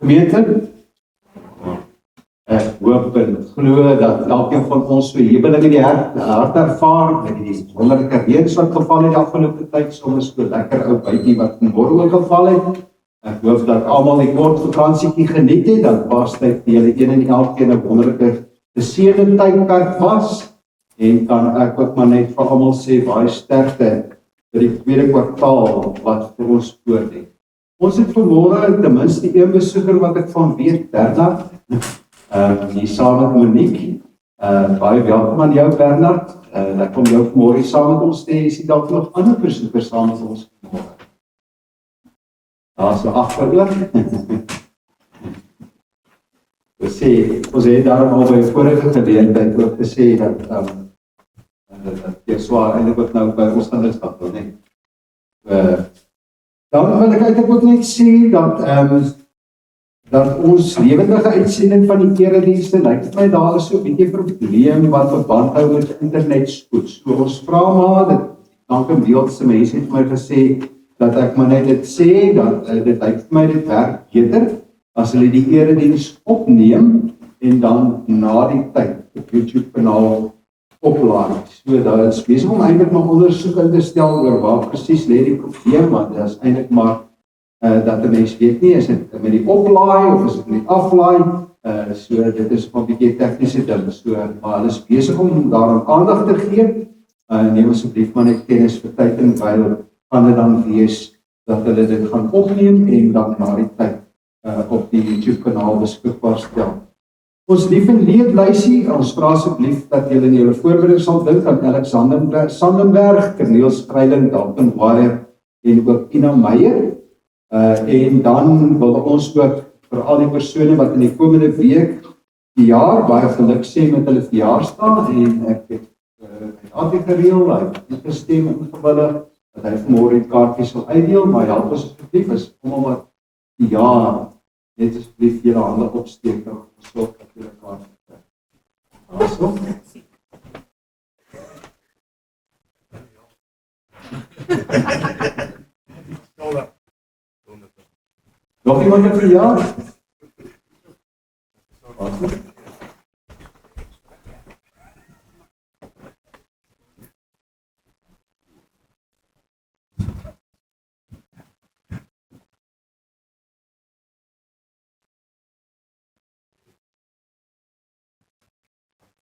Gemeente, ek hoop en glo dat elkeen van ons so hebeling in die hart ervaar met die wonderlike reëns wat geval het die afgelope tyd, soms so lekker ou bytjie wat môre ook geval het. Ek hoop dat almal die kort vakansietjie geniet het, dat Paastyd vir julle een en elkeen 'n wonderlike geseënde tydperk was, en kan ek ook maar net vir almal sê baie sterkte vir die tweede kwartaal wat vir ons voorlê. Ons het vanmôre ten minste een besoeker wat ek van weet, Bernard, hier saam met Monique. Baie welkom aan jou, Bernard. Ek kom jou vanmôre saam met ons hê, is die dalk nog ander besoekers saam met ons vanmôre. Daar is 'n agteroor. Ons het daarom al by vorige geleentheid ook gesê dat jy swaar eintlik wat nou by ons gaan is dat nie. Dan wil ek eintlik ook net sê dat ons lewendige uitsending van die eredienste, lyk vir my daar is so 'n bietjie probleem wat verband hou met internet spoed. So ons vra maar, dit dankie deelse mense het my gesê dat ek maar net dit sê dat dit lyk vir my dit werk beter as hulle die erediens opneem en dan na die tyd op YouTube kanaal oplaai. So daar is besig om eintlik maar ondersoek in te stel oor waar presies lê die probleem, want dit is eintlik maar dat 'n mens weet nie, is dit met die oplaai of is dit met die aflaai, so dit is 'n bietjie tegniese ding, so maar hulle is besig om daaraan aandag te gee. Neem asseblief maar net kennis vir tyd en wyl gaan dit dan wees dat hulle dit gaan opneem en dan na die tyd op die YouTube kanaal beskikbaar stel. Ons lief en leed Luisie, ons vra asseblief dat julle in julle voorbereiding sal dink aan Alex Sandenberg, Corneel Skryling, Dalton Wire en ook Ina Meyer. En dan wil ons ook vir al die persone wat in die komende week die jaar baie geluk sê met hulle verjaarsdag, en ek het altyd gereël, hy het gestem ingewillig dat hy vanmôre die kaartjies sal uitdeel, maar help ons asseblief is om wat die jaar net asseblief julle hande opsteek en sorg dat julle kaartjies kry. Daarso. Nog iemand met verjaar?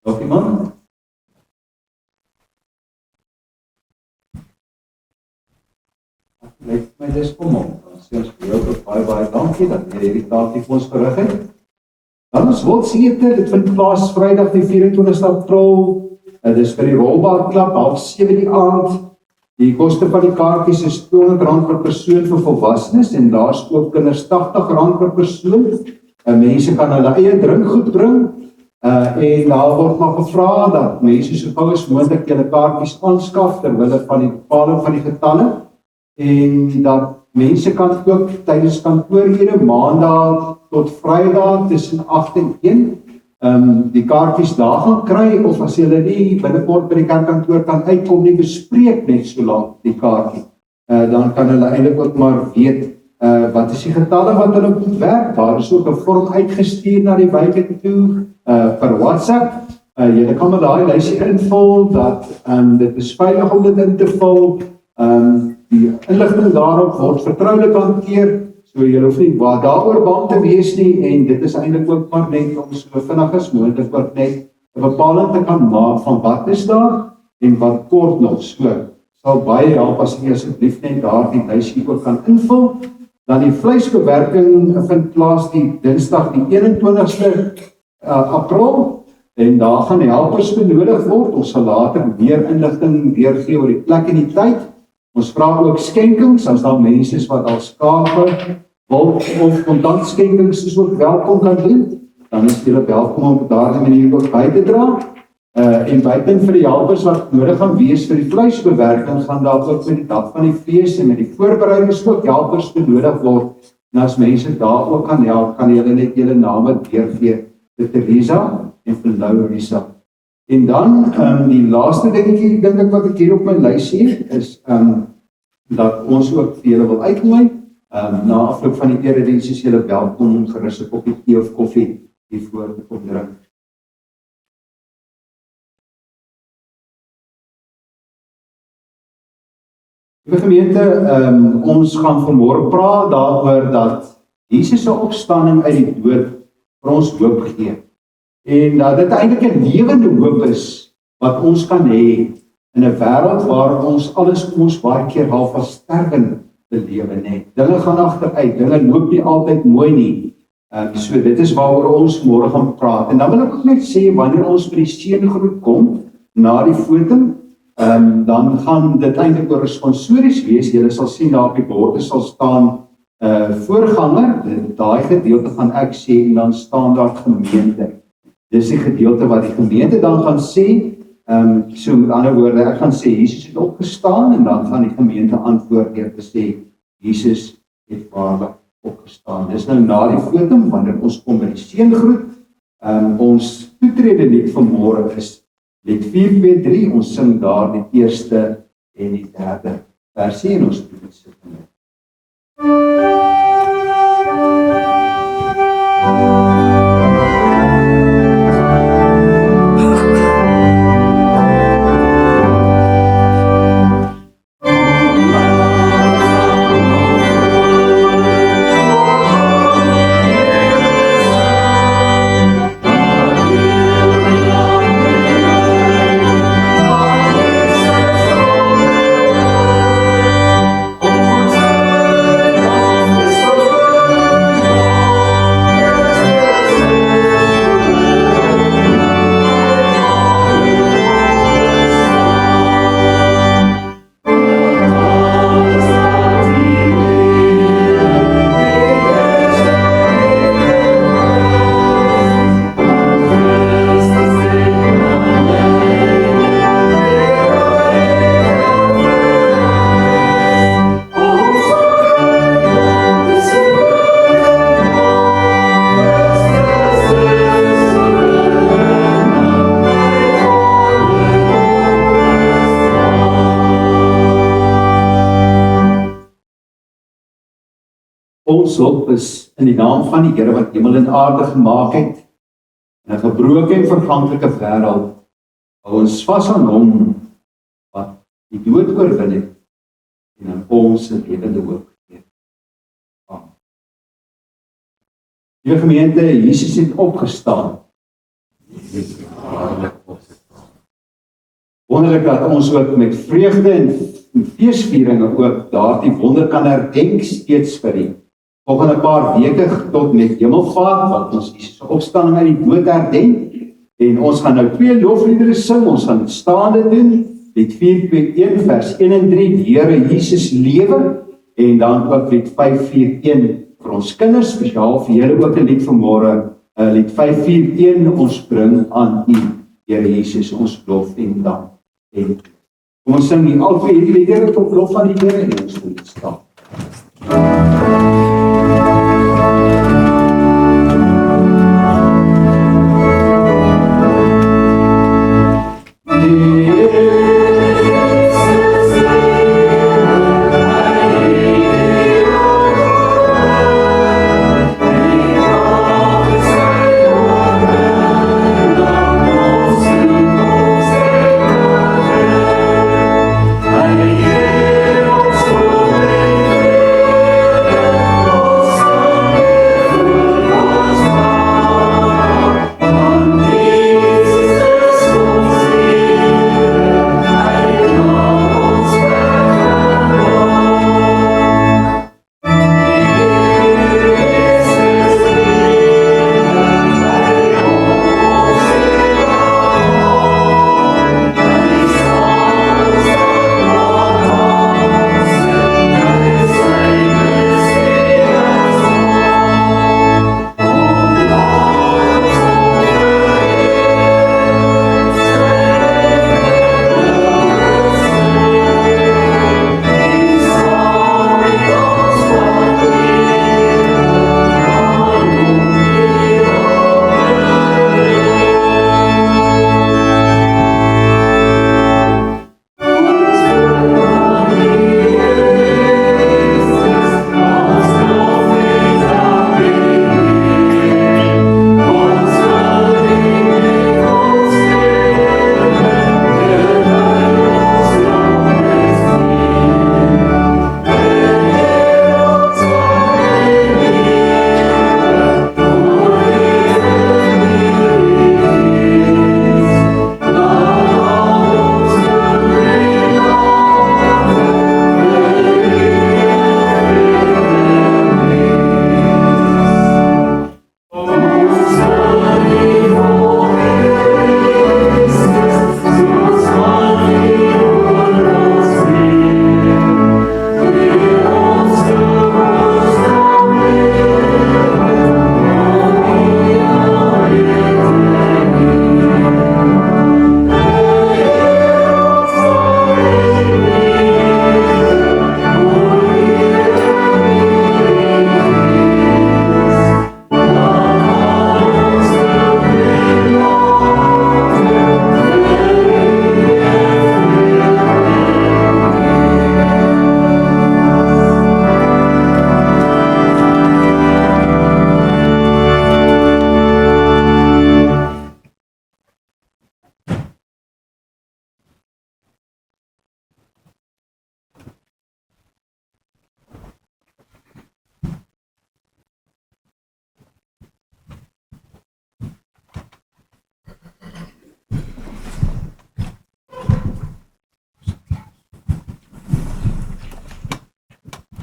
Nog iemand? Lyk my dis kom op. Ons baie dankie dat jy hierdie taak vir ons verrig het. Dan ons Wildsete, dit vind plaas Vrydag die 24ste April. Dit is vir die Rolbaar Klub, 7:30 die aand. Die koste van die kaartjies is R200 per persoon vir volwassenes en daar is ook kinders R80 per persoon. Mense kan hulle eie drinkgoed bring en daar word maar gevra dat mense so gou as moontlik hulle kaartjies aanskaf ter wille van die bepaling van die getalle en dat mense kan ook tydens kantoorure maandag tot Vrydag tussen 8 en 1 die kaartjies daar gaan kry of as jy hulle nie binnekort by die kerkkantoor kan uitkom nie, bespreek net so lank die kaartjie. Dan kan hulle eintlik ook maar weet wat is die getalle wat hulle moet werk. Daar is ook 'n vorm uitgestuur na die wyke toe per WhatsApp. Julle kan maar daai lysie invul dat dit is veilig om dit in te vul. Die inligting daarop word vertroulik hanteer. So jy hoef nie daaroor bang te wees nie en dit is eintlik ook maar net om so vinnig as moontlik ook net 'n bepaling te kan maak van wat is daar en wat kort nog. So sal baie help as jy asseblief net daardie lysie ook kan invul. Dan die vleisbewerking vind plaas die Dinsdag die 21ste April en daar gaan helpers benodig word. Ons sal later meer inligting weergee oor die plek en die tyd. Ons vra ook skenkings, as daar mense is wat al skape, wil of kontantskenkings is ook welkom kan doen, dan is julle welkom om op daardie manier ook by te dra. En buiten vir die helpers wat nodig gaan wees vir die vleisbewerking, gaan daar ook met die dag van die fees en met die voorbereidings ook helpers benodig word. En as mense daar ook kan help, kan julle net julle name deurgee vir Teresa en vir Laurisa. En dan die laaste dingetjie dink ek wat ek hier op my lysie het is dat ons ook vir julle wil uitnooi na afloop van die erediens is julle welkom om gerus 'n koppie tee of koffie hiervoor te kom drink. Die gemeente, ons gaan vanmôre praat daaroor dat Jesus se opstanding uit die dood vir ons hoop gee. En dat dit eintlik 'n lewende hoop is wat ons kan hê in 'n wêreld waar ons baie keer half as sterwend belewe net. Dinge gaan agteruit, dinge loop nie altyd mooi nie. So dit is waaroor ons môre gaan praat. En dan wil ek ook net sê wanneer ons by die seëngroet kom na die fotum, dan gaan dit eintlik oor responsories wees. Julle sal sien daar op die borde sal staan voorganger, daai gedeelte gaan ek sê en dan staan daar gemeente. Dis die gedeelte wat die gemeente dan gaan sê, so met ander woorde, ek gaan sê Jesus het opgestaan en dan gaan die gemeente antwoord deur te sê Jesus het waarlik opgestaan. Dis nou na die fotum wanneer ons kom by die seëngroet. Ons toetrede lied vanmôre is lied 423. Ons sing daar die eerste en die derde versie en ons doen dit sit met. Ons hulp is in die naam van die Here wat hemel en aarde gemaak het. In 'n gebroke en verganklike wêreld hou ons vas aan hom wat die dood oorwin het en aan ons 'n lewende hoop gee. Amen. Die gemeente, Jesus het opgestaan. Wonderlik dat ons ook met vreugde en feesvieringe ook daardie wonder kan herdenk steeds vir die volgende paar weke tot met Hemelvaart, wat ons Jesus se opstanding uit die dood herdenk. En ons gaan nou 2 lofliedere sing, ons gaan staande doen. lied 4:2:1 vers 1 en 3, die Here Jesus lewe, en dan ook lied 5:4:1 vir ons kinders, spesiaal vir julle ook 'n lied vanmôre, lied 5:4:1, ons bring aan U, Here Jesus, ons lof en dank. En kom ons sing die al twee hierdie liedere tot lof van die Here en ons moet staan.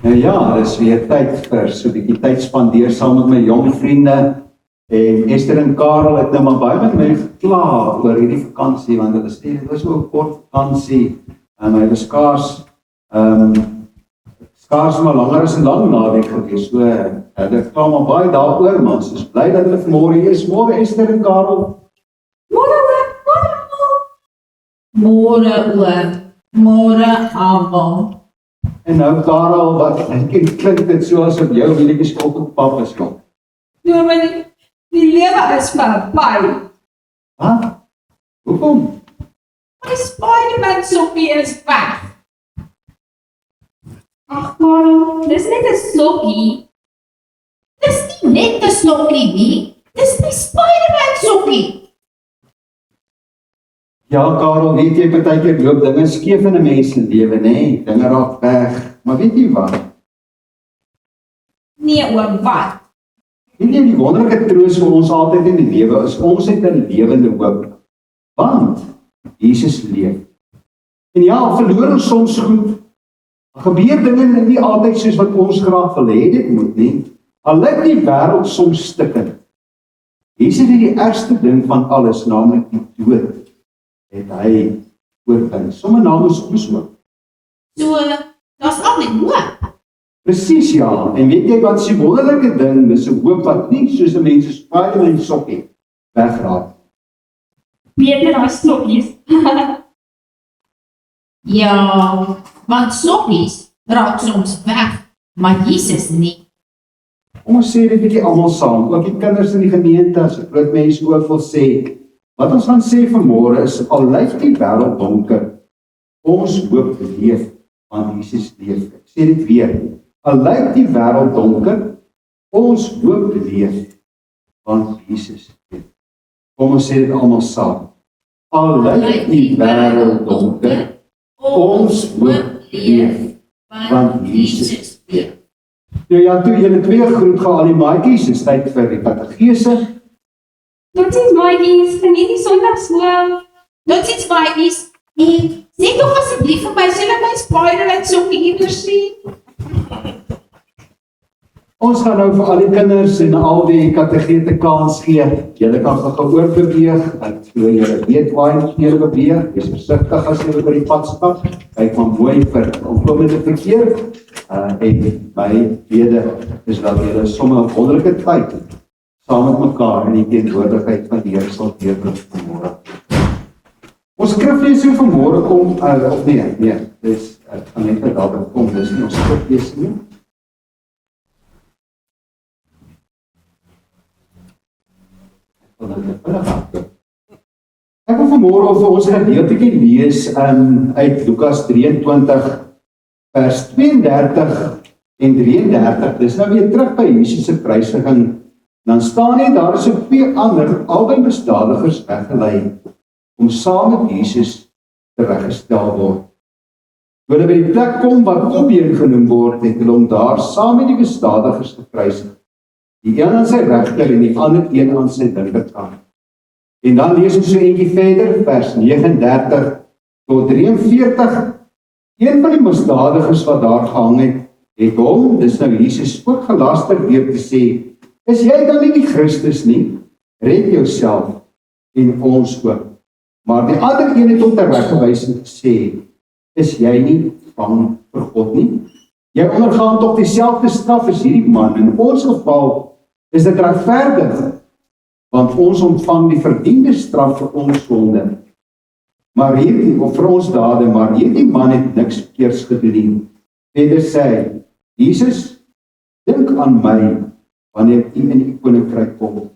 Nou ja, dis weer tyd vir so 'n bietjie tyd spandeer saam met my jong vriende. En Esther en Karel het nou maar baie met my gekla oor hierdie vakansie, want hulle sê dit was so 'n kort vakansie en hy was skaars maar langer as 'n lang naweek gewees. So hulle kla maar baie daaroor, maar ons is bly dat hulle vanmôre hier is. Môre Esther en Karel. Môre almal. En nou Karel, wat klink dit so asof jou liedjie skop op pap is kom. Ja, maar die lewe is verby. Wat? Hoekom? My Spider-Man sokkie is weg. Ag, Karel, dis net 'n sokkie. Dis nie net 'n sokkie nie. Dis my Spider-Man sokkie. Ja, Karel, weet jy, partykeer loop dinge skeef in 'n mens se lewe, nê? Dinge raak weg. Maar weet jy wat? Nee, oom, wat? Weet jy, die wonderlike troos vir ons altyd in die lewe is ons het 'n lewende hoop. Want Jesus leef. En ja, verloor ons soms goed. Gebeur dinge nie altyd soos wat ons graag wil hê dit moet nie. Al lyk die wêreld soms stikkend. Jesus het die ergste ding van alles, naamlik die dood, het hy oordink. Sommige name soms ook. So, daar's altyd hoop. Presies ja, en weet jy wat is die wonderlike ding, dis 'n hoop wat nie soos 'n mens 'n Spider-Man sokkie wegraak. Beter as slokkies. Ja, want slokkies raak soms weg, maar Jesus nie. Ons sê dit bietjie almal saam, ook die kinders in die gemeente, as ek groot mense ook wil sê. Wat ons gaan sê vanmôre is, al lyk die wêreld donker, ons hoop leef, want Jesus leef. Ek sê dit weer, al lyk die wêreld donker, ons hoop leef, want Jesus leef. Kom ons sê dit almal saam. Al lyk die wêreld donker, ons hoop leef, want Jesus leef. Nou ja, toe julle twee groet gaan al die maatjies, is tyd vir die katekese. Totsiens maatjies, geniet die Sondagskool. Totsiens maatjies. En sê tog asseblief vir my, sê dat my Spider-Man sokkie iewers sien. Ons gaan nou vir al die kinders en al die kategete kans gee. Julle kan gou oorbeweeg. Ek glo julle weet waar julle beweeg. Wees versigtig as julle oor die pad stap. Kyk maar mooi vir opkomende verkeer. En my wede is dat julle sommer 'n wonderlike tyd saam met mekaar in die teenwoordigheid van die Here sal deurbring vanmôre. Ons skriflesing vanmôre kom of nee, dis ek gaan net daarby kom, dis nie ons skriflesing nie. Ek wil vanmôre vir ons 'n gedeeltjie lees uit Lukas 23 vers 32 en 33. Dis nou weer terug by Jesus se kruisiging. Dan staan net daar is 2 ander albei misdadigers weggelei om saam met Jesus tereggestel word. Toe hulle by die plek kom wat Obbeen genoem word, het hulle hom daar saam met die misdadigers gekruisig. Die een aan sy regter en die ander een aan sy linkerkant. En dan lees ons so eentjie verder, vers 39 tot 43. Een van die misdadigers wat daar gehang het hom, dis nou Jesus, ook gelaster deur te sê, is jy dan nie die Christus nie? Red jouself en ons ook. Maar die ander een het hom tereggewys en gesê, is jy nie bang vir God nie? Jy ondergaan tog dieselfde straf as hierdie man. In ons geval is dit regverdig, want ons ontvang die verdiende straf vir ons sonde. Maar hierdie, of vir ons dade, maar hierdie man het niks verkeerds gedoen nie. Verder sê hy, Jesus, dink aan my, wanneer u in die koninkryk kom.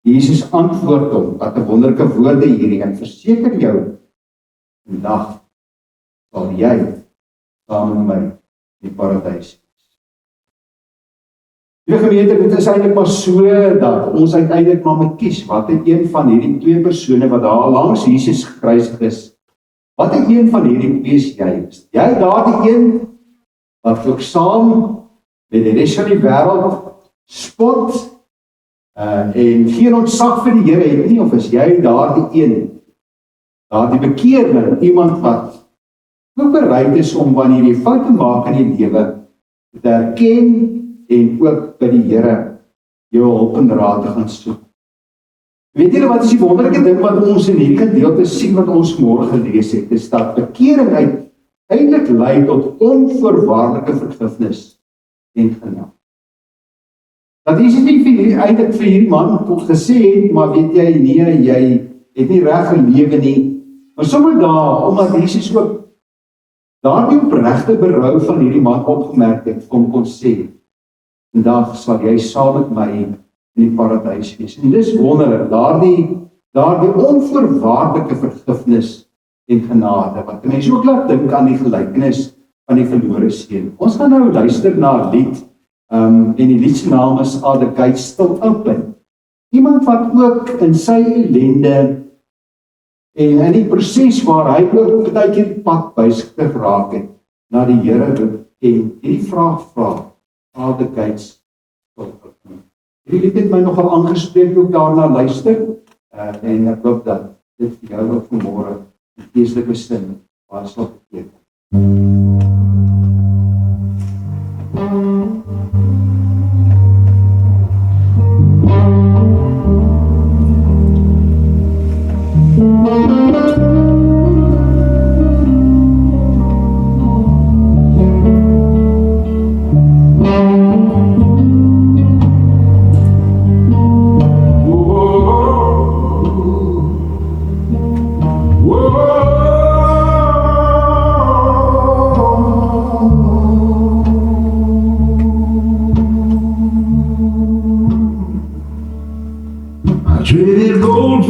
Jesus antwoord hom, wat 'n wonderlike woorde hierdie, en verseker jou, vandag sal jy saam met my in die paradys wees. Die gemeente, dit is eintlik maar so dat ons uiteindelik maar moet kies, wat het een van hierdie 2 persone wat daar langs Jesus gekruisig is, wat het een van hierdie 2 is jy? Is jy daardie een wat ook saam met die res van die wêreld spot en geen ontzag vir die Here het nie, of is jy daardie een, daardie bekeerling, iemand wat ook bereid is om wanneer jy foute maak in die lewe te erken en ook by die Here jou hulp en raad te gaan soek. Weet julle wat is die wonderlike ding wat ons in hierdie gedeelte sien wat ons môre gelees het, is dat bekering uiteindelik lei tot onvoorwaardelike vergifnis en genade. Dat is nie eintlik vir hierdie man gesê het, maar weet jy, nee, jy het nie reg gelewe nie. Maar sommer daar, omdat Jesus ook daardie opregte berou van hierdie man opgemerk het, kon sê, vandag sal jy saam met my in die paradys wees. En dis wonderlik, daardie onvoorwaardelike vergifnis en genade, wat mense ook laat dink aan die gelykenis van die verlore seun. Ons gaan nou luister na 'n lied, en die lied se naam is "Are the Gates Still Open?" Iemand wat ook in sy ellende en in die proses waar hy ook baie keer die pad wysig geraak het, na die Here roep en hierdie vraag vra, "Are the gates still open?" Hierdie lied het my nogal aangespreek toe ek daarna luister, en ek hoop dat dit vir jou ook vanmôre in geestelike sin waar sal beteken.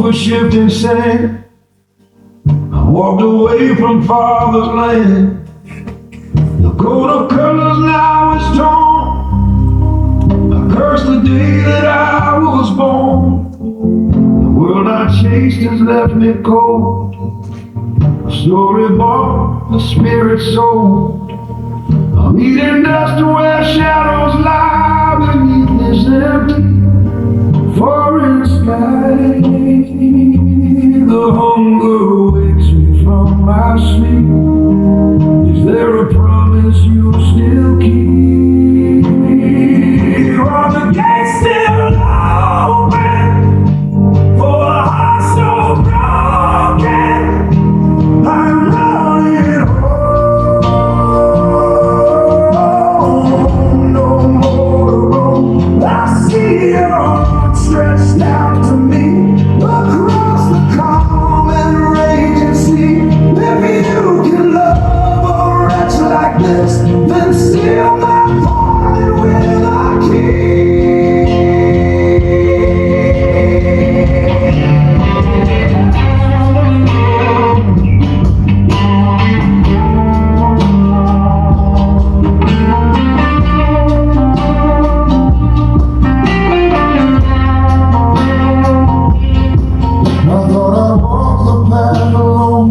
over shifting sand. I walked away from father's land. The coat of colors now is torn. I curse the day that I was born. The world I chased has left me cold. A story bought, a spirit sold. I'm eating dust where shadows lie beneath this empty foreign sky. The hunger wakes me from my sleep. Is there a promise you still keep? Are the gates still open for a heart so broken? I'm running home, no more to roam. I see your arms stretched out to me across the calm and raging sea. If you can love a wretch like this, then seal my heart with a key. I thought I walked the path alone,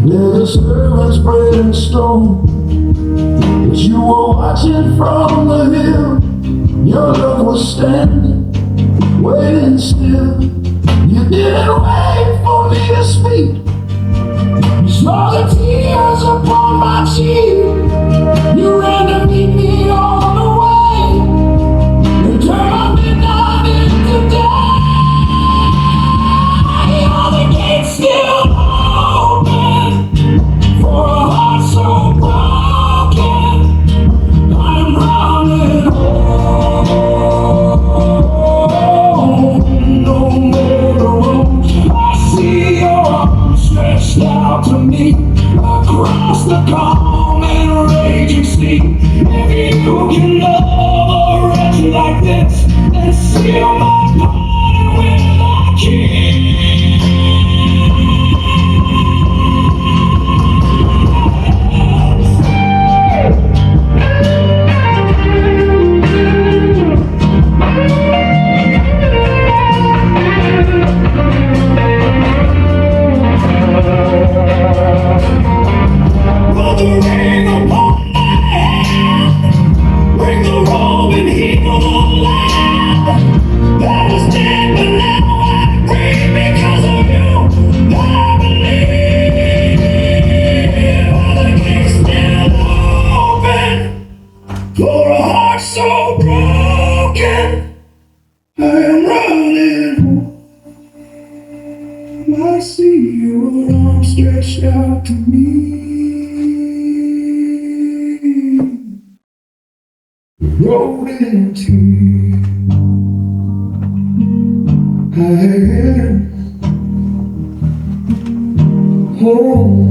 where the servants bread and stone. But you were watching from the hill. Your love was standing, waiting still. You didn't wait for me to speak. You saw the tears upon my cheek. You ran to meet me on the way and turned my midnight into day. Are the gates still open for a heart so broken? I'm running home, no more to roam. I see your arms stretched out to me across the calm and raging sea. If you can love a wretch like this, then seal my heart with a key. Put the ring upon my hand, bring the robe and heal the land. That was dead, but now I breathe because of you. I believe all the gates still open for a heart so broken. I am running home. I see your arms stretched out to me. Rolled into I am home.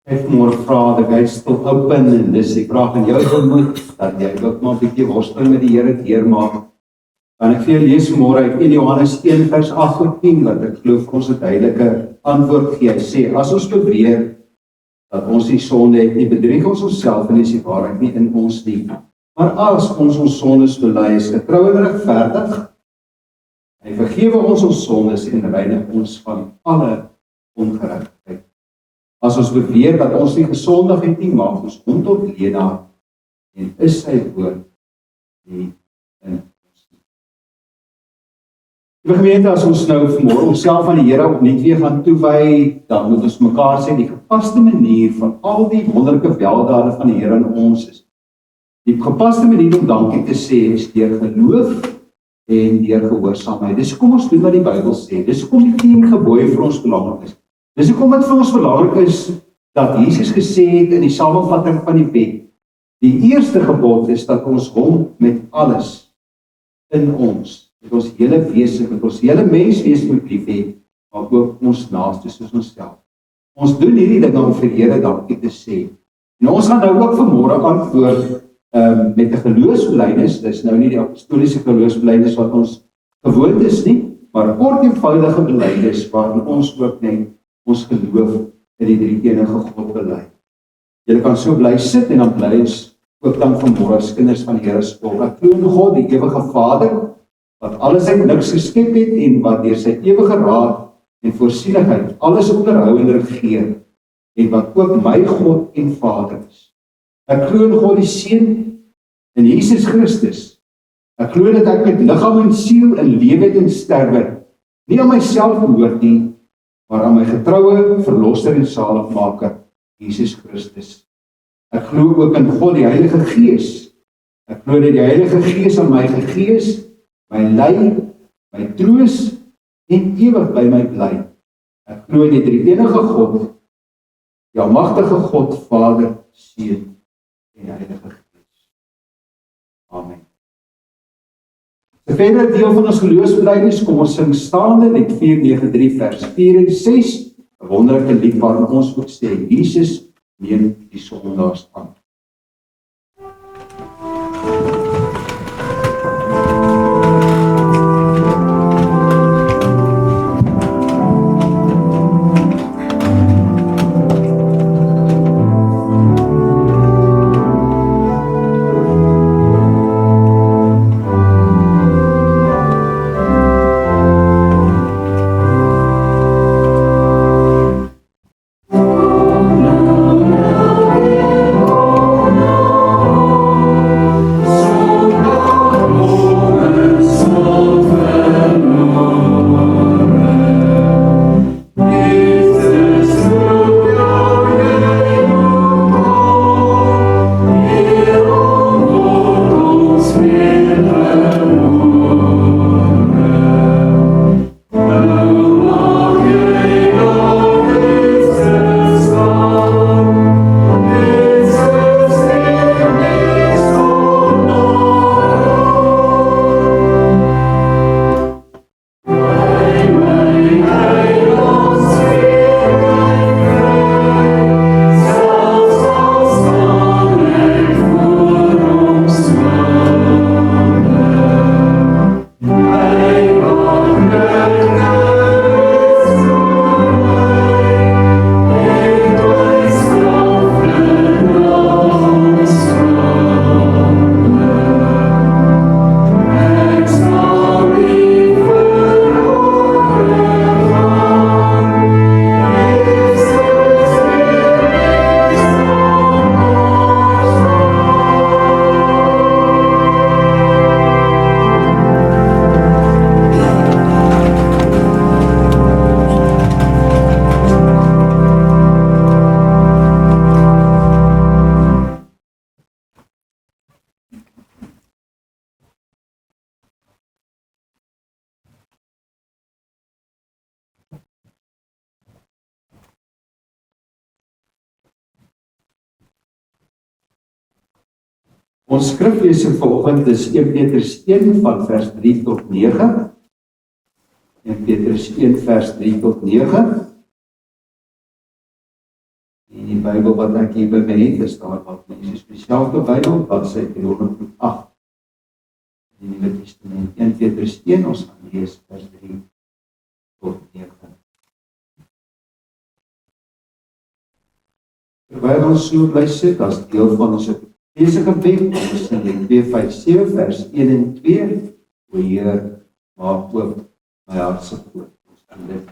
Ek môre vra dat hy still open en dis die vraag aan jou gemoed dat jy ook maar 'n bietjie worsteling met die Here deurmaak. En ek vir jou lees môre uit 1 Johannes 1 vers 8 tot 10 wat ek glo ons 'n duidelike antwoord gee. Hy sê as ons beweer dat ons nie sonde het nie, bedrieg ons onsself en is die waarheid nie in ons nie. Maar as ons sondes bely, is getrou en regverdig. Hy vergewe ons sondes en reinig ons van alle ongeregtigheid. As ons beweer dat ons nie gesondig het nie, maak ons hom tot leienaar en is sy woord nie in ons nie. Die gemeente, as ons nou vanmôre onsself aan die Here opnuut weer gaan toewy, dan moet ons mekaar sê die gepaste manier van al die wonderlike weldade van die Here aan ons is. Die gepaste manier om dankie te sê is deur geloof en deur gehoorsaamheid. Dis hoekom ons doen wat die Bybel sê. Dis hoekom die 10 gebooie vir ons belangrik is. Dis hoekom dit vir ons belangrik is dat Jesus gesê het in die samevatting van die wet, die eerste gebod is dat ons hom met alles in ons, met ons hele wese, met ons hele menswees moet lief hê, maar ook ons naaste soos onsself. Ons doen hierdie dinge om vir die Here dankie te sê. En ons gaan nou ook vanmôre antwoord met 'n geloofsbelijdenis. Dis nou nie die apostoliese geloofsbelijdenis wat ons gewoond is nie, maar 'n kort eenvoudige belijdenis waarin ons ook net ons geloof in die drie enige God bely. Julle kan so bly sit en dan bly ons ook dan vanmôre as kinders van die Here spog. Ek glo in God, die ewige Vader, wat alles uit niks geskep het en wat deur sy ewige raad en voorsienigheid alles onderhou en regeer, en wat ook my God en Vader is. Ek glo in God die Seun, in Jesus Christus. Ek glo dat ek met liggaam en siel in lewe en sterwe nie aan myself behoort nie, maar aan my getroue verlosser en saligmaker, Jesus Christus. Ek glo ook in God die Heilige Gees. Ek glo dat die Heilige Gees aan my gegee is, my lei, my troos en ewig by my bly. Ek glo in die drie enige God, die almagtige God, Vader, Seun en Heilige Gees. Amen. Die verdere deel van ons geloofsbelijdenis, kom ons sing staande lied 493 vers 4 en 6, 'n wonderlike lied waarin ons moet sê, Jesus neem die sondaars aan. Ons skriflesing vanoggend is 1 Petrus 1 van vers 3 tot 9. 1 Petrus 1 vers 3 tot 9. En die Bybel wat ek hier by my het, is daar wat mense spesiaal te Bybel, wat sy 308. Die Nuwe Testament, 1 Petrus 1, ons gaan lees vers 3 tot 9. Terwyl ons so bly sit as deel van ons besige gebed, ons sing in 257 vers 1 en 2, o Heer, maak oop my hart se poort. Ons kan dit.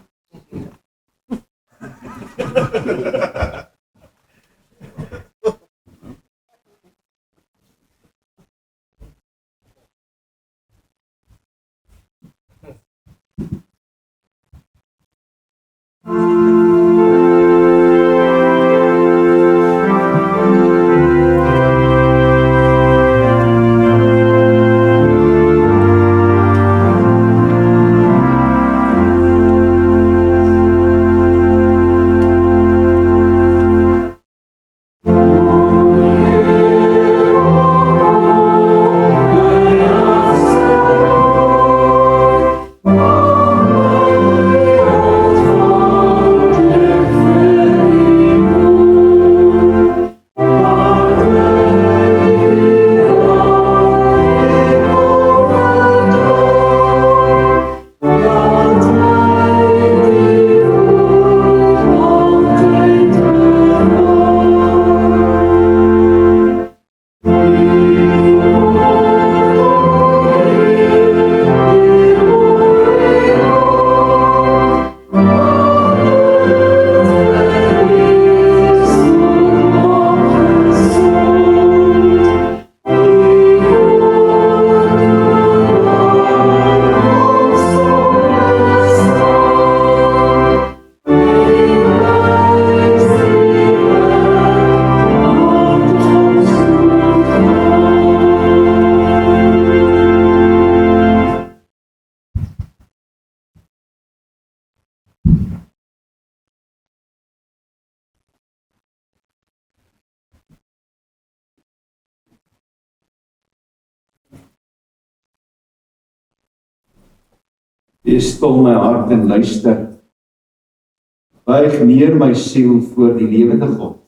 Wees stil my hart en luister. Buig neer my siel voor die lewende God.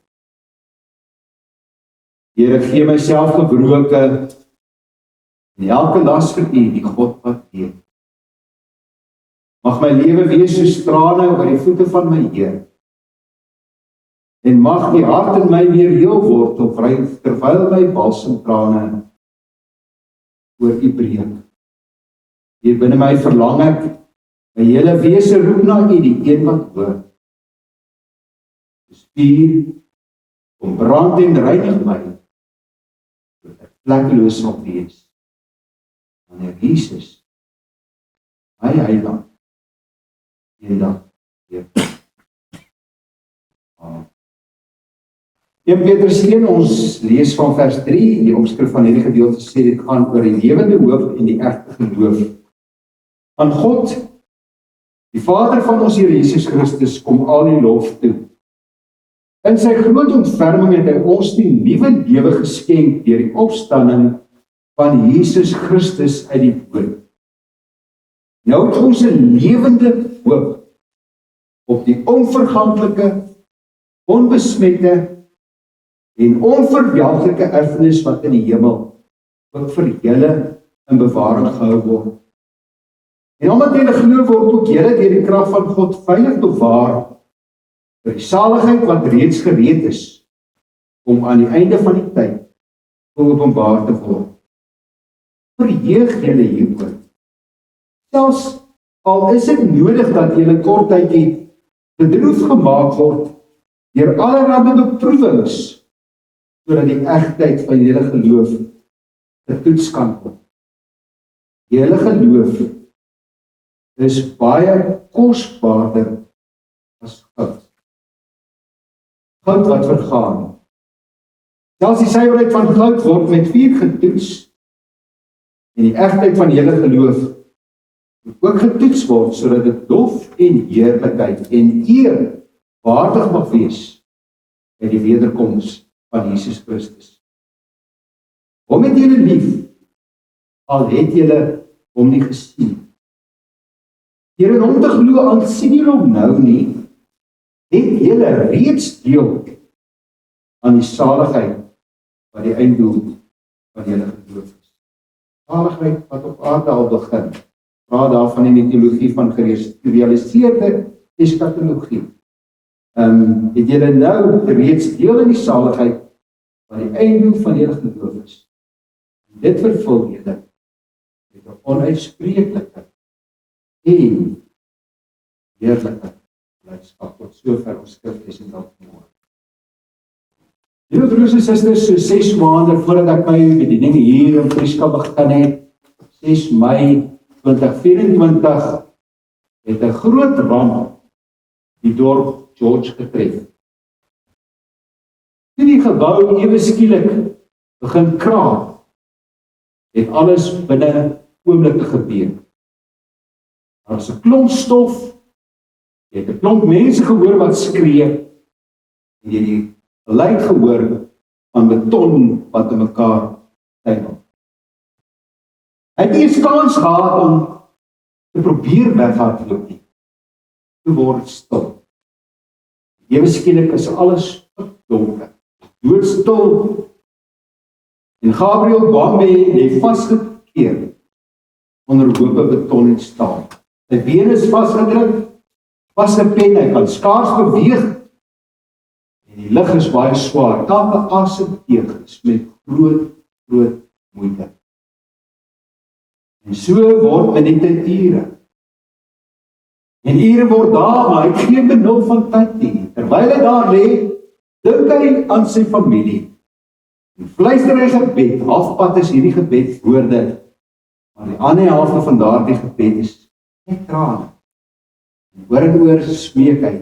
Here, gee myself gebroke en elke las vir U, die God wat weet. Mag my lewe wees soos trane oor die voete van my Heer. En mag die hart in my weer heel word opryk, terwyl my balsemtrane oor U breek. Hier binne my verlang ek, my hele wese roep na U, die een wat hoor. Spier, kom brand en reinig my, dat ek vlekkeloos sal wees. Wanneer Jesus, my heiland, eendag weer. Amen. 1 Petrus 1, ons lees van vers 3, die opskrif van hierdie gedeelte sê dit gaan oor die lewende hoop en die egte geloof. Aan God, die Vader van ons Here Jesus Christus, kom al die lof toe. In sy groot ontferming het hy ons die nuwe lewe geskenk deur die opstanding van Jesus Christus uit die dood. Nou het ons 'n lewende hoop op die onverganklike, onbesmette en onverwelklike erfenis wat in die hemel ook vir julle in bewaring gehou word. En omdat julle glo, word ook julle deur die krag van God veilig bewaar vir die saligheid wat reeds gereed is om aan die einde van die tyd openbaar te word. Verheug julle hieroor. Selfs al is dit nodig dat julle kort tydjie bedroef gemaak word deur allerlei beproewings, sodat die egtheid van julle geloof getoets kan word. Julle geloof is baie kosbaarder as goud. Goud wat vergaan. Selfs die suiwerheid van goud word met vuur getoets, en die egtheid van julle geloof moet ook getoets word, sodat dit lof en heerlikheid en eer waardig mag wees by die wederkoms van Jesus Christus. Hom het julle lief, al het julle hom nie gesien. Deur in hom te glo, al sien julle hom nou nie, het julle reeds deel aan die saligheid wat die einddoel van julle geloof is. Saligheid wat op aarde al begin. Praat daarvan in die teologie van gerealiseerde eskatologie. Het julle nou reeds deel in die saligheid wat die einddoel van julle geloof is. En dit vervul julle met 'n onuitspreeklike en heerlike blydskap. Tot sover ons skrif en dalk môre. Liewe broers en susters, so 6 maande voordat ek my bediening hier in Prieska begin het, 6 Mei 2024, het 'n groot ramp die dorp George getref. Toe die gebou ewe skielik begin kraak, het alles binne oomblikke gebeur. Daar was 'n klomp stof, jy het 'n klomp mense gehoor wat skree, en jy het die geluid gehoor van beton wat in mekaar tuimel. Hy het nie eens kans gehad om te probeer weghardloop nie. Toe word het stil. Ewe skielik is alles donker, doodstil. En Gabriel Bambe lê vasgekeer onder hope beton en staal. Sy bene is vasgedruk, vasgepen, hy kan skaars beweeg. En die lug is baie swaar. Elke asemteug is met groot moeite. En so word minute ure. En ure word dae, maar hy het geen benul van tyd nie. Terwyl hy daar lê, dink hy aan sy familie. En fluister hy gebed, halfpad is hierdie gebed woorde, maar die ander helfte van daardie gebed is net trane. En oor en oor smeek hy,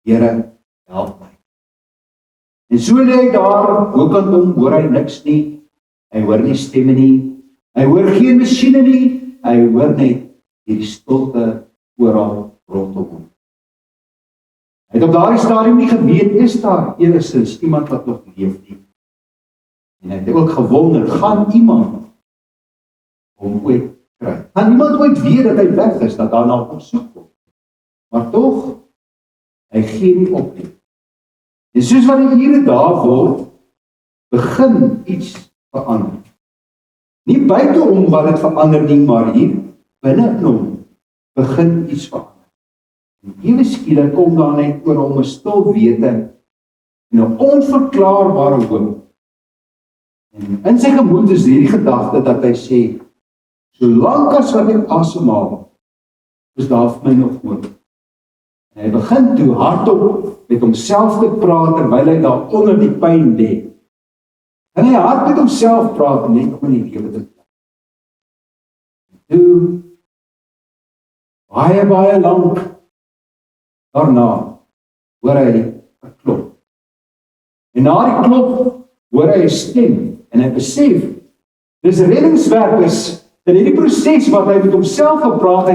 Here, help my. En so lê hy daar, bokant hom, hoor hy niks nie, hy hoor nie stemme nie, hy hoor geen masjiene nie, hy hoor net hierdie stilte oral rondom hom. Hy het op daardie stadium nie geweet, is daar enigstens iemand wat nog leef nie. En hy het ook gewonder, gaan iemand hom ooit kry. Gaan niemand ooit weet dat hy weg is, dat daar na hom soek word. Maar tog, hy gee nie op nie. En soos wat die ure daar word, begin iets verander. Nie buite hom wat dit verander nie, maar hier binne in hom begin iets verander. En ewe skielik kom daar net oor hom 'n stil wete en 'n onverklaarbare hoop. En in sy gemoed is hierdie gedagte dat hy sê, solank as wat ek asemhaal, is daar vir my nog hoop. En hy begin toe hardop met homself te praat terwyl hy daar onder die pyn lê. En hy hard met homself praat net om in die lewe te bly. Toe, baie lank daarna, hoor hy 'n klop. En na die klop, hoor hy 'n stem, en hy besef, dis reddingswerkers, in hierdie proses wat hy met homself gepraat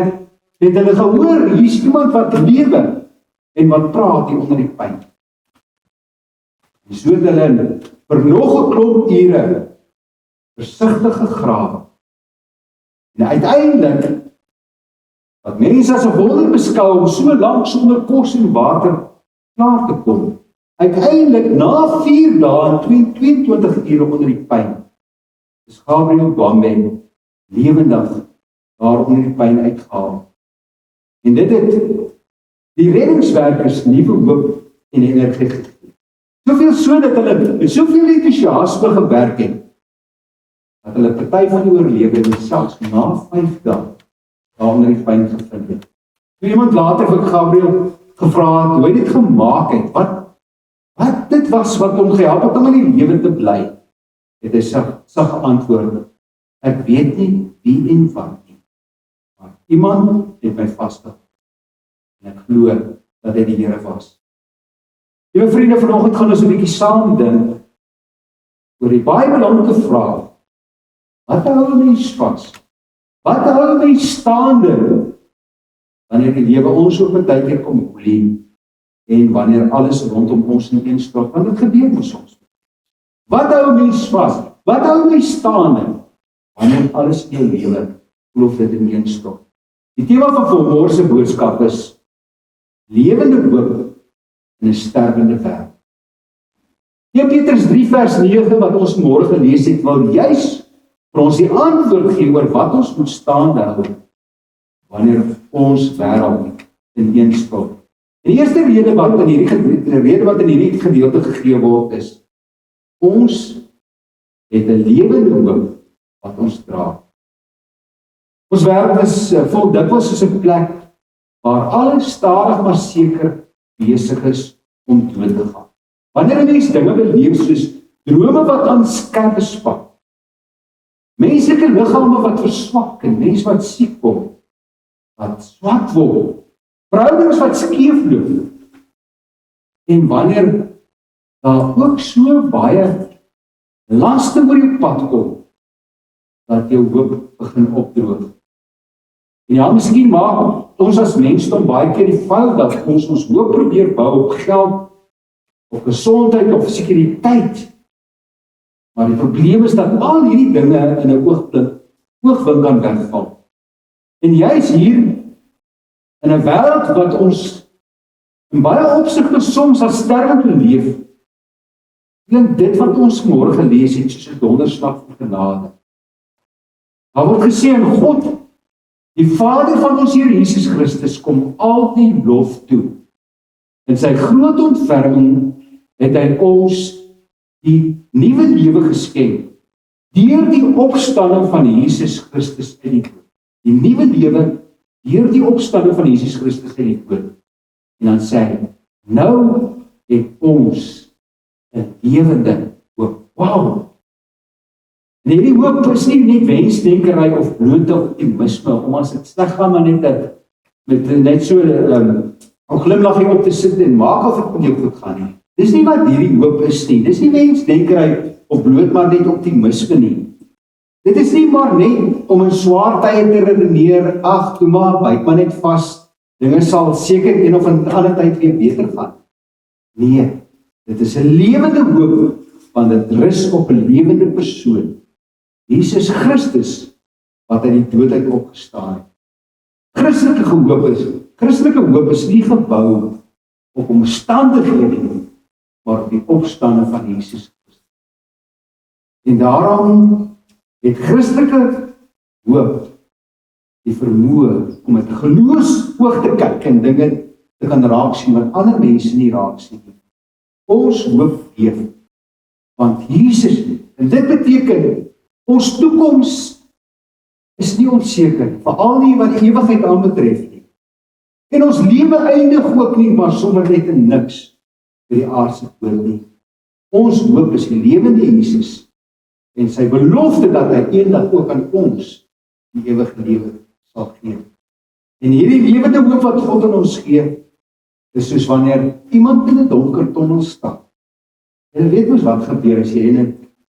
het hulle gehoor, hier's iemand wat lewe, en wat praat hier onder die pyn. En so het hulle vir nog 'n klomp ure versigtig gegrawe. En uiteindelik, wat mense as 'n wonder beskou om so lank sonder kos en water klaar te kom, uiteindelik na 4 dae en 22 ure onder die pyn, is Gabriel Gwambe lewendig daar onder die pyn uitgehaal. En dit het die reddingswerkers nuwe hoop en energie gegee. Soveel so dat hulle met soveel entoesiasme gewerk het, dat hulle party van die oorlewenden selfs na 5 dae daar onder die pyn gevind het. Toe iemand later vir Gabriel gevra het hoe hy dit gemaak het, wat dit was wat hom gehelp het om in die lewe te bly, het hy sag geantwoord, ek weet nie wie en wat nie, maar iemand het my vasgehou, en ek glo dat hy die Here was. Liewe vriende, vanoggend gaan ons 'n bietjie saam dink oor die baie belangrike vraag, wat hou 'n mens vas? Wat hou 'n mens staande, wanneer die lewe ons op 'n tydjie kom boelie, en wanneer alles rondom ons ineenstort, want dit gebeur met ons. Wat hou 'n mens vas? Wat hou 'n mens staande, wanneer alles in jou lewe glo dit ineenstort? Die tema van vanmôre se boodskap is lewende hoop in 'n sterwende wêreld. 1 Petrus 3 vers 9 wat ons môre gelees het, wil juis vir ons die antwoord gee oor wat ons moet staande hou wanneer ons wêreld ineenstort. En die eerste rede wat in hierdie gedeelte gegee word is, ons het 'n lewende hoop wat ons dra. Ons wêreld is vol dikwels soos 'n plek waar alles stadig maar seker besig is om dood te gaan. Wanneer 'n mens dinge beleef soos drome wat aan skerpe spat, menslike liggame wat verswak en mense wat siek word, wat swak word, verhoudings wat skeefloop, en wanneer daar ook so baie laste oor jou pad kom, dat jou hoop begin opdroog. En ja, miskien maak ons as mensdom baie keer die fout dat ons hoop probeer bou op geld, op gesondheid of sekuriteit. Maar die probleem is dat al hierdie dinge in 'n oogwink kan wegval. En juis hier in 'n wêreld wat ons in baie opsigte soms as sterwend beleef, klink dit wat ons môre gelees het soos 'n donderslag van genade. Daar word gesê in God, die Vader van ons Here Jesus Christus, kom al die lof toe. In sy groot ontferming het hy ons die nuwe lewe geskenk deur die opstanding van Jesus Christus uit die dood. Die nuwe lewe deur die opstanding van Jesus Christus uit die dood. En dan sê hy, nou het ons 'n lewende hoop. Wow! En hierdie hoop is nie net wensdenkery of blote optimisme, om as dit sleg gaan maar net so 'n glimlaggie op te sit en maak of dit met jou goed gaan nie. Dis nie wat hierdie hoop is nie. Dis nie wensdenkery of bloot maar net optimisme nie. Dit is nie maar net om in swaar tye te redeneer, ag, toe maar, byt maar net vas, dinge sal seker een of 'n ander tyd weer beter gaan. Nee, dit is 'n lewende hoop, want dit rus op 'n lewende persoon, Jesus Christus, wat uit die dood uit opgestaan het. Christelike hoop is nie gebou op omstandighede nie, maar op die opstande van Jesus Christus. En daarom het Christelike hoop die vermoë om met 'n geloofsoog te kyk en dinge te kan raak sien wat ander mense nie raak sien nie. Ons hoop leef, want Jesus nie. En dit beteken, ons toekoms is nie onseker, veral nie wat die ewigheid aanbetref nie. En ons lewe eindig ook nie, maar sommer net in niks vir die aardse dood nie. Ons hoop is die lewende Jesus en sy belofte dat hy eendag ook aan ons die ewige lewe sal gee. En hierdie lewende hoop wat God aan ons gee, is soos wanneer iemand in 'n donker tonnel stap. Jy weet mos wat gebeur as jy in 'n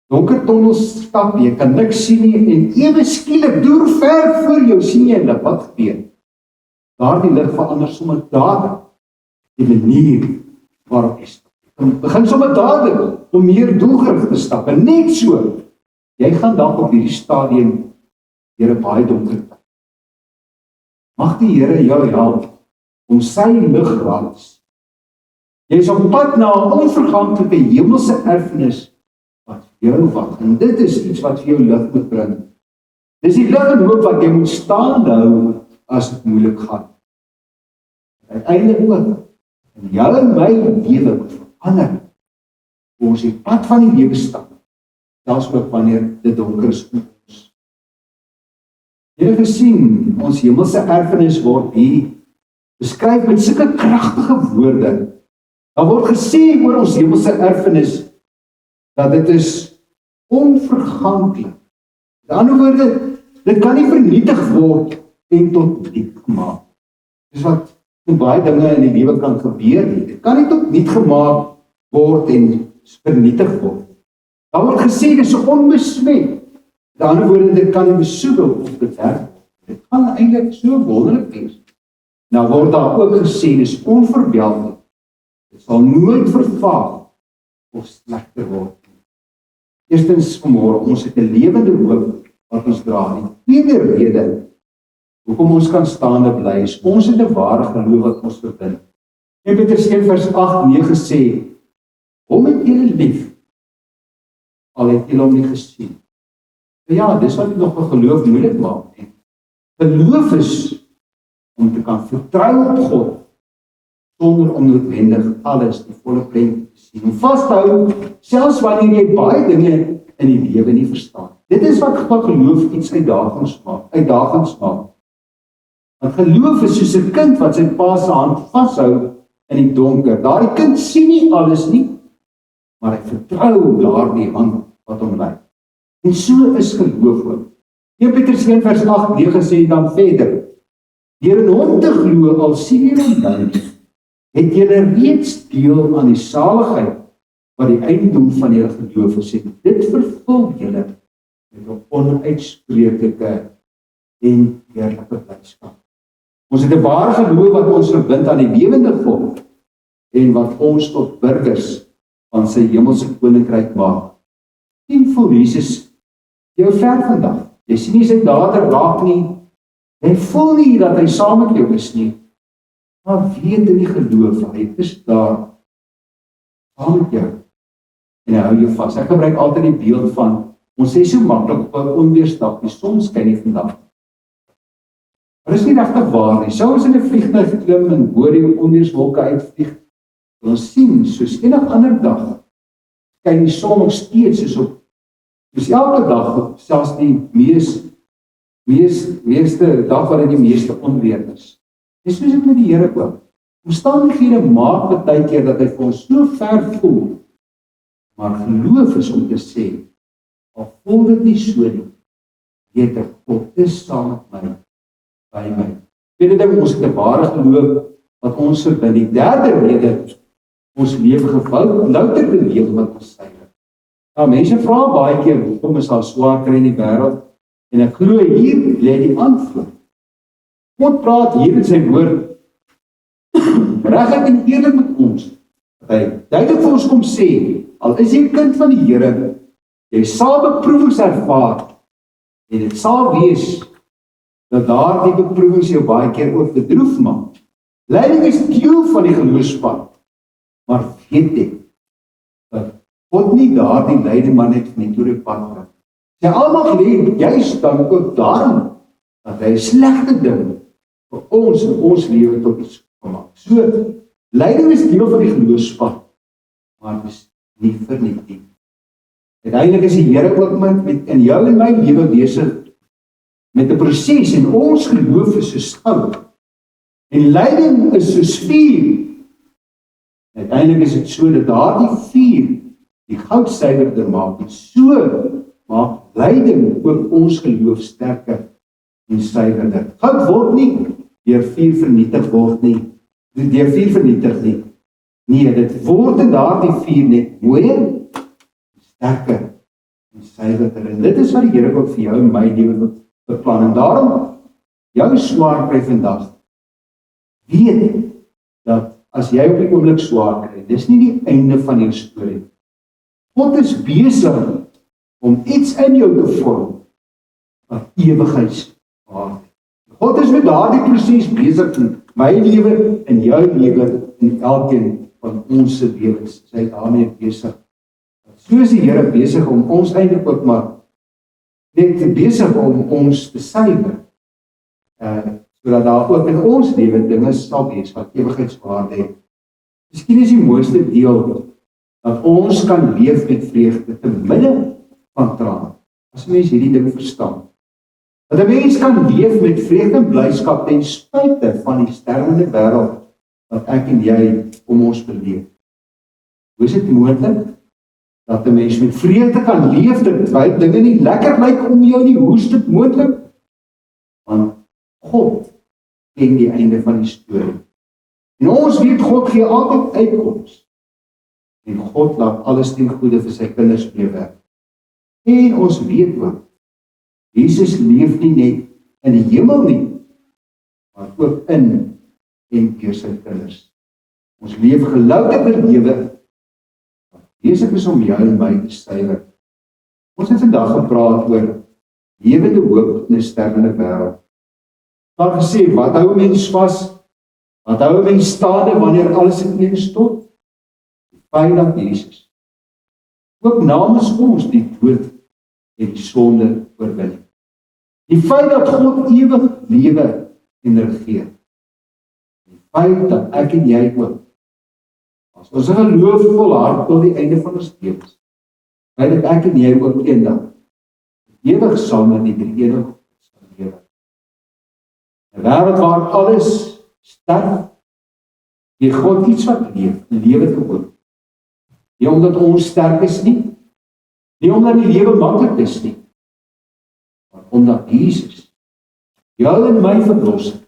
donker tonnel stap, jy kan niks sien nie en ewe skielik deur ver voor jou sien jy lig. Wat gebeur? Daardie lig verander sommer dadelik die manier waarop jy stap. Jy begin sommer dadelik om meer doelgerig te stap. En net so, jy gaan dalk op hierdie stadium deur 'n baie donker tyd. Mag die Here jou help om sy lig rans. Jy is op pad na 'n onverganklike hemelse erfenis wat jou wag. En dit is iets wat vir jou lig moet bring. Dis die lig en hoop wat jy moet staande hou as dit moeilik gaan. Uiteindelik ook in jou en my lewe moet verander. Ons die pad van die lewe stap. Selfs ook wanneer dit donker is om ons. Jy het gesien, ons hemelse erfenis word hier beskryf met sulke kragtige woorde. Daar word gesê oor ons hemelse erfenis dat dit is onverganklik. Met ander woorde, dit kan nie vernietig word en tot niet gemaak. Dis wat met baie dinge in die lewe kan gebeur nie. Dit kan nie tot niet gemaak word en vernietig word. Daar word gesê dis onbesmet. Met ander woorde, dit kan nie besoedel of bederf. Dit kan eintlik so wonderlik wees. Nou word daar ook gesê dis onverweldig. Dit sal nooit vervaag of slegter word. Eerstens vanmôre, ons het 'n lewende hoop wat ons dra. Die tweede rede hoekom ons kan staande bly is ons het 'n ware geloof wat ons verbind. 1 Petrus 1 vers 8-9 sê, hom het julle lief, al het julle hom nie gesien. Ja, dis wat nog 'n geloof moeilik maak. Geloof is om te kan vertrou op God sonder om noodwendig alles die volle prent te sien. Om vas te hou, selfs wanneer jy baie dinge in die lewe nie verstaan. Dit is wat geloof iets uitdagends maak. Want geloof is soos 'n kind wat sy pa se hand vashou in die donker. Daardie kind sien nie alles nie, maar hy vertrou daardie hand wat hom lei. En so is geloof ook. 1 Petrus 1 vers 8-9 sê dan verder, deur in hom te glo, al sien jy hom nou nie, het julle reeds deel aan die saligheid wat die eiendom van julle geloof is. Dit vervul julle met 'n onuitspreeklike en heerlike blydskap. Ons het 'n ware geloof wat ons verbind aan die lewende God en wat ons tot burgers van sy hemelse koninkryk maak. En voel Jesus jou ver vandag. Jy sien nie sy dade raak nie. Jy voel nie dat hy saam met jou is nie. Maar weet in die geloof, hy is daar saam met jou. En hy hou jou vas. Ek gebruik altyd die beeld van, ons sê so maklik op 'n onweerstap, die son skyn nie vandag. Maar dis nie regtig waar nie. Sou ons in 'n vliegtuig klim en bo die onweerswolke uitvlieg, ons sien soos enige ander dag, skyn die son nog steeds soos elke dag, selfs die meeste dag wat dit die meeste onweer is. Dis soos dit met die Here ook. Omstandighede maak baie keer dat hy vir ons so ver voel. Maar geloof is om te sê, al voel dit nie so nie, weet ek, God is saam met my, by my. Tweede ding, ons het 'n ware geloof wat ons verbind. Die derde rede, ons lewe gevou, louter die lewe wat ons seilig. Nou, mense vra baie keer, hoekom is daar swaar kry in die wêreld? En ek glo hier lê die antwoord. God praat hier in sy woord reguit en eerlik met ons. Hy duidelik vir ons kom sê, al is jy 'n kind van die Here, jy sal beproewings ervaar En dit sal wees dat daardie beproewings jou baie keer ook bedroef maak. Lyding is deel van die geloofspad, maar weet dit, dat God nie daardie lyding maar net van die dode pad bring. Sy almag lê juist dan ook daarom, dat hy slegte ding vir ons in ons lewe tot iets gemaak. So, lyding is deel van die geloofspad, maar dis nie vernietig. Uiteindelik is die Here ook met in jou en my lewe besig met 'n proses en ons geloof is soos goud. En lyding is soos vuur. Uiteindelik is dit so dat daardie vuur die goud suiwerder maak en so maak lyding ook ons geloof sterker en suiwerder. Goud word nie deur vuur vernietig word nie. Deur vuur vernietig nie. Nee, dit word in daardie vuur net mooier, sterker en suiwerder. En dit is wat die Here ook vir jou en my lewe beplan. En daarom, jou swaar kry vandag, weet dat as jy op die oomblik swaar kry, dis nie die einde van jou storie. God is besig om iets in jou te vorm wat ewigheidswaarde. God is met daardie proses besig in my lewe, in jou lewe, en elkeen van ons se lewens. Hy is daarmee besig. So is die Here besig om ons eintlik ook maar net besig om ons te suiwer. Sodat daar ook in ons lewe dinge sal wees wat ewigheidswaarde het. Miskien is die mooiste deel dat ons kan leef met vreugde te midde van trane. As mens hierdie ding verstaan. Dat 'n mens kan leef met vreugde en blyskap ten spyte van die sterwende wêreld wat ek en jy om ons beleef. Hoe is dit moontlik dat 'n mens met vreugde kan leef terwyl dinge nie lekker lyk om jou nie? Hoe is dit moontlik? Want God ken die einde van die storie. En ons weet God gee altyd uitkoms. En God laat alles ten goeie vir sy kinders meewerk. En ons weet ook, Jesus leef nie net in die hemel nie, maar ook in en deur sy kinders. Ons leef gelouterde lewe wat besig is om jou en my te suiwer. Ons het vandag gepraat oor lewende hoop in 'n sterwende wêreld. Daar gesê, wat hou 'n mens vas? Wat hou 'n mens staande wanneer alles ineenstort? Die feit dat Jesus ook namens ons die dood en die sonde oorwin. Die feit dat God ewig lewe en regeer. Die feit dat ek en jy ook, as ons geloof volhard tot die einde van ons lewens, feit dat ek en jy ook eendag ewig saam met die drie-enige God sal lewe. 'n wêreld waar alles sterf, gee God iets wat lewe te hoop. Nie omdat ons sterk is nie, nie omdat die lewe maklik is nie, maar omdat Jesus jou en my verlos het,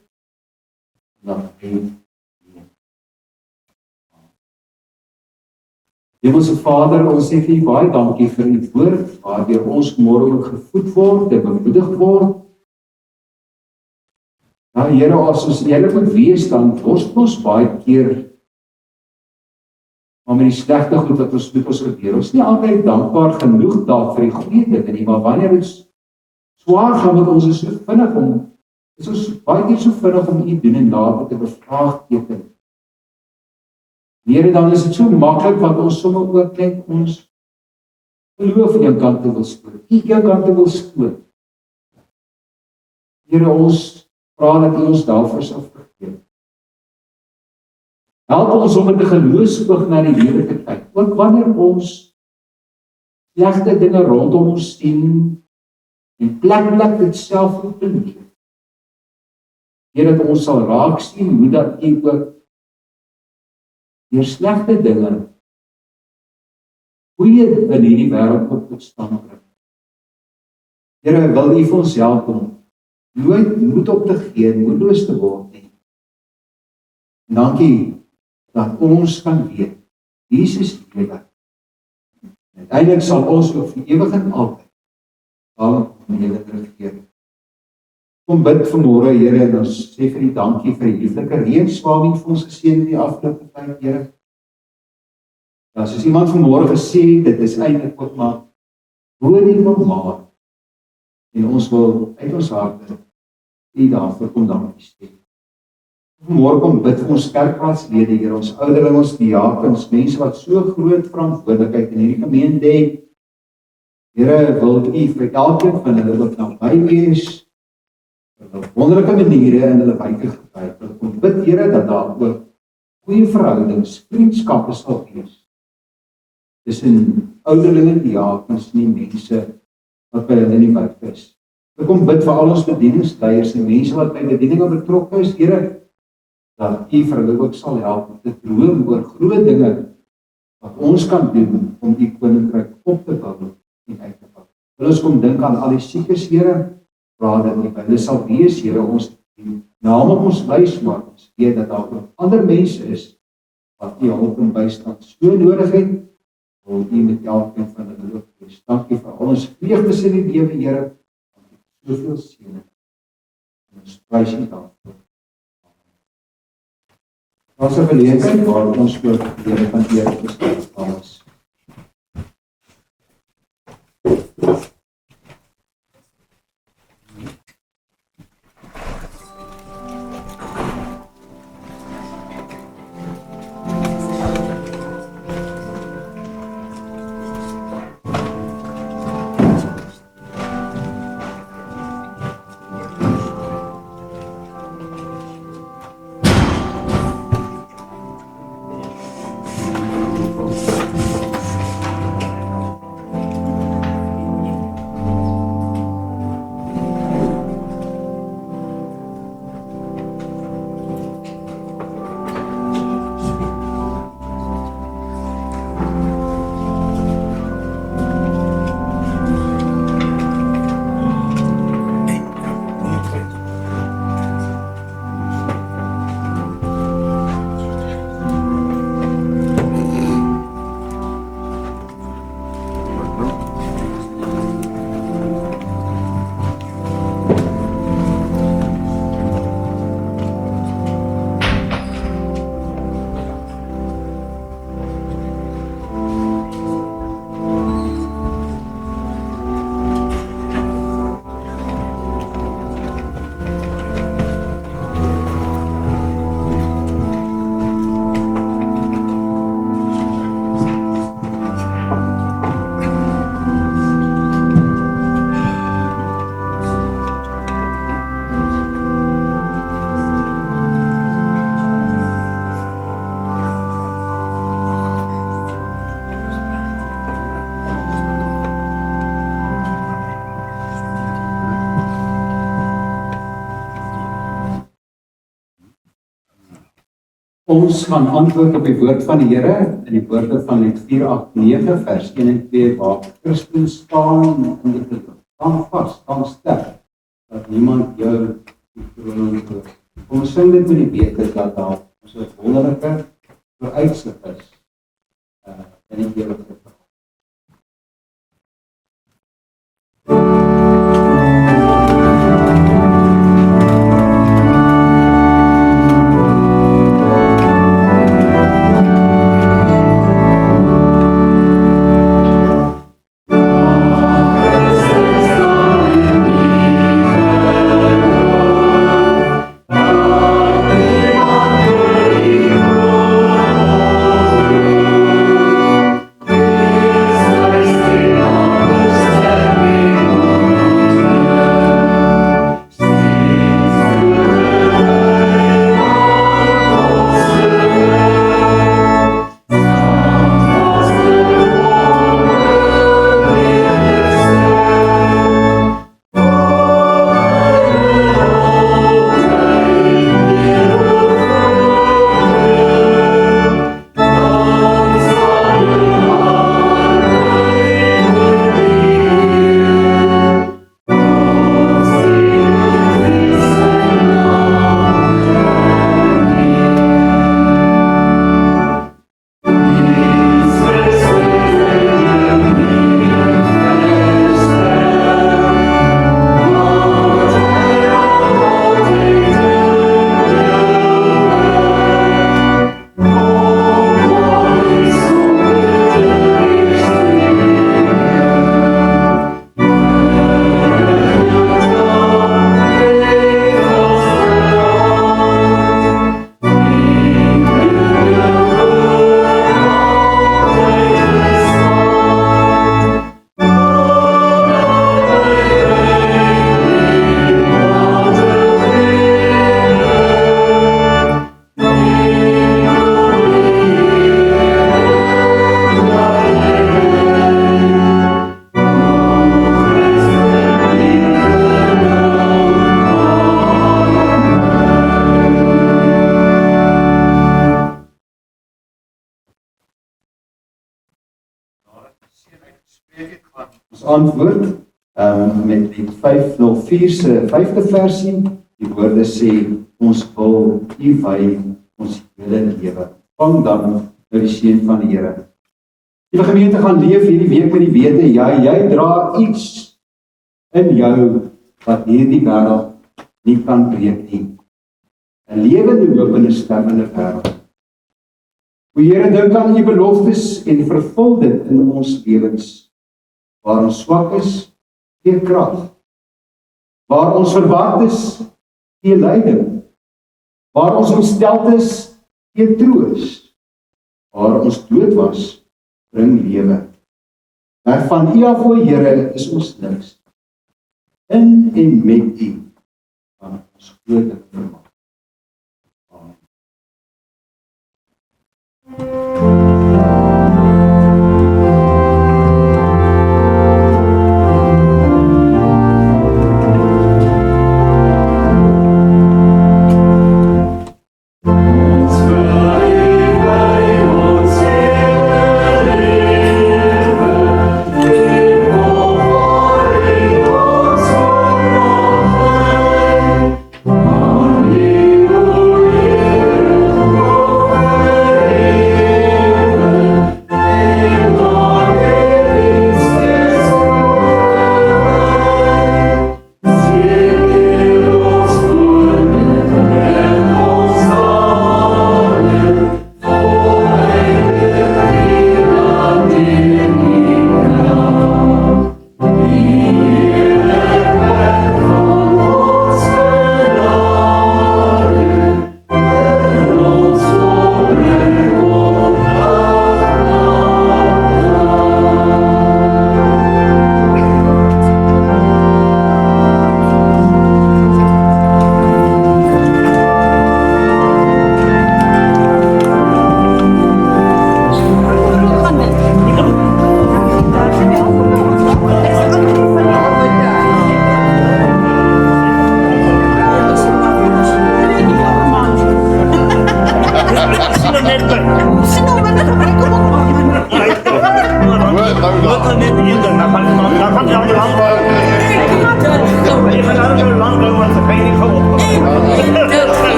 dat hy leef. Hemelse Vader, ons sê vir U baie dankie vir U woord, waardeur ons môre gevoed word en bemoedig word. Nou Here, as ons eerlik moet wees, dan worstel ons baie keer maar met die slegte goed wat ons met ons gebeur. Ons is nie altyd dankbaar genoeg daar vir die goeie dinge nie, maar wanneer dit swaar gaan met ons, is ons baie keer so vinnig om U doen en laat te bevraagteken. Here, dan is dit so maklik wat ons sommer ook net ons geloof aan jou kant te wil stoot. Jou kant te wil stoot. Here, ons vra dat U ons daarvoor sal vergewe. Help ons om met 'n geloofsoog na die lewe te kyk, ook wanneer ons slegte dinge rondom ons sien en plek dit self op te leef. Here, dat ons sal raak sien hoe dat U ook deur slegte dinge goeie in hierdie wêreld op tot stand bring. Here, wil U vir ons help om nooit moed op te gee, moedeloos te word nie. En dankie dat ons kan weet, Jesus lewe. Uiteindelik sal ons ook vir ewig en altyd al in die hele regeer. Kom bid vanmôre, Here, en ons sê vir U dankie vir die lieflike reëns waarmee vir ons geseën in die afgelope tyd, Here. Ja, soos iemand vanmôre gesê het, dit is eintlik ook maar bo die normaal. En ons wil uit ons harte U daarvoor kom dankie sê. Môre kom bid vir ons kerkraadslede, Here, ons ouderlinge, ons diakens, mense wat so groot verantwoordelikheid in hierdie gemeente het. Here, wil U vir elkeen van hulle ook naby wees, op wonderlike maniere in hulle wyke gebruik. Wil kom bid, Here, dat daar ook goeie verhoudings, vriendskappe sal wees tussen ouderlinge, diakens en die mense wat by hulle in die wijk is. Wil kom bid vir al ons bedieningsleiers en mense wat by bedieninge betrokke is, Here, dat U vir hulle ook sal help om te droom oor groot dinge wat ons kan doen om die koninkryk op te bou en uit te bou. Wil ons kom dink aan al die siekes, Here, vra dat U by hulle sal wees, Here, ons naam op ons lys, maar ons weet dat daar ook ander mense is wat U hulp en bystand so nodig het, wil U met elkeen van hulle ook wees. Dankie vir al ons vreugdes in die lewe, Here, soveel seën. Ons prys U daarvoor. Ons het geleentheid waar ons voor die Here van Here gestel is. Ons gaan antwoord op die woord van die Here in die woorde van Lukas 4:8-9 vers 1 en 2 waar Christus staan in die geloof. Staan vas, staan sterk, dat niemand jou die oorwinning oor. Ons sing dit met die beker dat daar ons 'n wonderlike vooruitsig is in die ewige. Thank Ons antwoord met die 504 se 5de versie. Die woorde sê ons wil U wy ons hele lewe. Vang dan nou die seën van die Here. Die gemeente gaan leef hierdie week met die wete jy dra iets in jou wat hierdie wêreld nie kan breek nie. 'n Lewende hoop in 'n sterwende wêreld. O Here, dink aan U beloftes en vervul dit in ons lewens. Waar ons swak is, gee krag. Waar ons verward is, gee leiding. Waar ons ontsteld is, gee troos. Waar ons dood was, bring lewe. Maar van U af, o Here, is ons niks. In en met U van ons groot vermaak. Amen.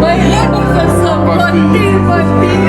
My life is so funny.